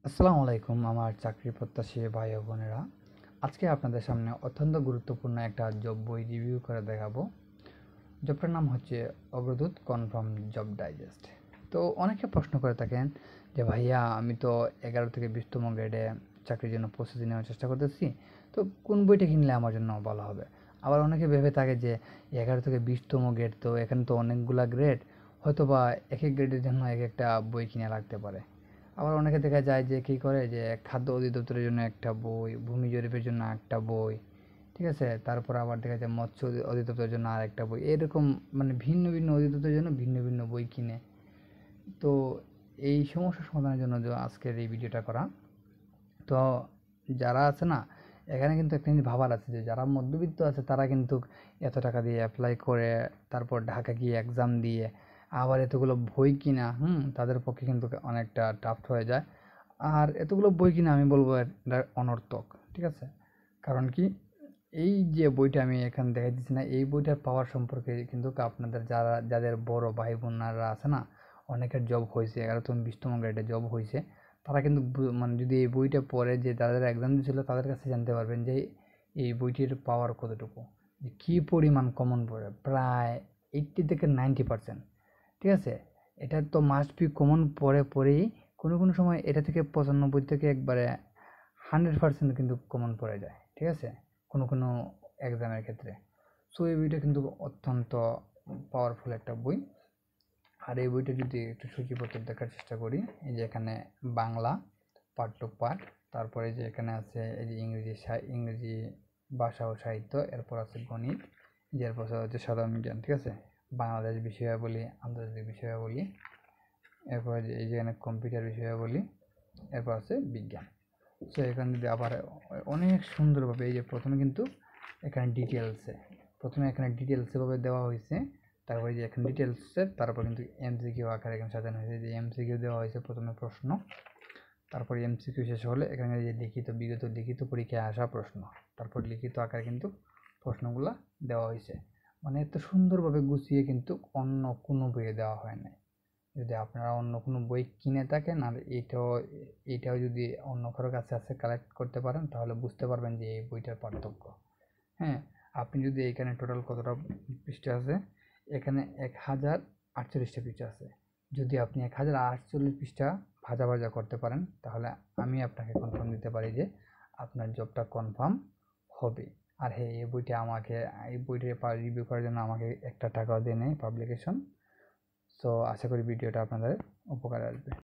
আসসালামু আলাইকুম আমার চাকরি প্রত্যাশী ভাই ও বোনেরা। আজকে আপনাদের সামনে অত্যন্ত গুরুত্বপূর্ণ একটা জব বই রিভিউ করে দেখাবো। জবটার নাম হচ্ছে অগ্রদূত কনফার্ম জব ডাইজেস্ট। তো অনেকে প্রশ্ন করে থাকেন যে ভাইয়া আমি তো 11 থেকে 20তম গ্রেডে চাকরির জন্য প্রস্তুতি নেওয়ার চেষ্টা করতেছি, তো কোন বইটা কিনলে আমার জন্য ভালো হবে। আবার অনেকে ভেবে থাকে যে 11 থেকে 20তম গ্রেড, তো এখানে তো অনেকগুলা গ্রেড, হয়তো বা এক এক গ্রেডের জন্য এক একটা বই কিনে লাগতে পারে। আবার অনেকে দেখা যায় যে কী করে যে খাদ্য অধিদপ্তরের জন্য একটা বই, ভূমি জরিপের জন্য একটা বই, ঠিক আছে, তারপর আবার দেখা যায় মৎস্য অধিদপ্তরের জন্য আর একটা বই, এরকম মানে ভিন্ন ভিন্ন অধিদপ্তরের জন্য ভিন্ন ভিন্ন বই কিনে। তো এই সমস্যা সমাধানের জন্য যে আজকের এই ভিডিওটা করা। তো যারা আছে না, এখানে কিন্তু একটা জিনিস ভাবার আছে যে যারা মধ্যবিত্ত আছে তারা কিন্তু এত টাকা দিয়ে অ্যাপ্লাই করে, তারপর ঢাকা গিয়ে এক্সাম দিয়ে আবার এতগুলো বই কিনা তাদের পক্ষে কিন্তু অনেকটা টাফ হয়ে যায়। আর এতগুলো বই কিনা আমি বলবো এটা অনর্থক, ঠিক আছে। কারণ কি, এই যে বইটা আমি এখানে দেখাই দিচ্ছি না, এই বইটার পাওয়ার সম্পর্কে কিন্তু আপনাদের যাদের বড় ভাই বোনারা আছে না, অনেকের জব হয়েছে, 11তম 20তম গ্রেডে জব হয়েছে, তারা কিন্তু মানে যদি এই বইটা পড়ে, যে তাদের এক্সাম দিয়েছিল তাদের কাছে জানতে পারবেন যে এই বইটির পাওয়ার কতটুকু, যে কী পরিমাণ কমন পড়ে, প্রায় 80 থেকে 90%, ঠিক আছে। এটা তো মাস্ট বি কমন পড়েই কোনো কোনো সময় এটা থেকে 95 থেকে একবারে 100% কিন্তু কমন পড়ে যায়, ঠিক আছে, কোনো কোনো এক্সামের ক্ষেত্রে। সো এই বইটা কিন্তু অত্যন্ত পাওয়ারফুল একটা বই। আর এই বইটা যদি একটু সূচিপত্র দেখার চেষ্টা করি, এই যে এখানে বাংলা পার্ট টু পার্ট, তারপরে যে এখানে আছে এই যে ইংরেজি ভাষা ও সাহিত্য, এরপর আছে গণিত, যে এরপর হচ্ছে সাধারণ জ্ঞান, ঠিক আছে, বাংলাদেশ বিষয়াবলী, আন্তর্জাতিক বিষয়াবলী, এরপর এই যে এখানে কম্পিউটার বিষয়াবলী, এরপর আছে বিজ্ঞান। সো এখানে যদি আবার অনেক সুন্দরভাবে এই যে প্রথমে কিন্তু এখানে ডিটেলসে ভাবে দেওয়া হয়েছে। তারপরে যে এখানে ডিটেলসে, তারপর কিন্তু এমসিকিউ আকারে এখানে সাজানো হয়েছে, যে এমসিকিউ দেওয়া হয়েছে প্রথমে প্রশ্ন, তারপরে এমসিকিউ শেষ হলে এখানে যে বিগত লিখিত পরীক্ষায় আসা প্রশ্ন, তারপর লিখিত আকারে কিন্তু প্রশ্নগুলো দেওয়া হয়েছে। মানে এত সুন্দরভাবে গুছিয়ে কিন্তু অন্য কোনো বইয়ে দেওয়া হয় না। যদি আপনারা অন্য কোনো বই কিনে থাকেন আর এটাও যদি অন্য কারোর কাছে আছে কালেক্ট করতে পারেন, তাহলে বুঝতে পারবেন যে এই বইটার পার্থক্য। হ্যাঁ, আপনি যদি এখানে টোটাল কতটা পৃষ্ঠা আছে, এখানে 1048টা পৃষ্ঠা আছে। যদি আপনি 1048 পৃষ্ঠা ভাজা ভাজা করতে পারেন, তাহলে আমি আপনাকে কনফার্ম দিতে পারি যে আপনার জবটা কনফার্ম হবে। আর হ্যাঁ, এই বইটা রিভিউ করার জন্য আমাকে একটা টাকাও দিয়ে নেই পাবলিকেশন। সো আশা করি ভিডিওটা আপনাদের উপকারে আসবে।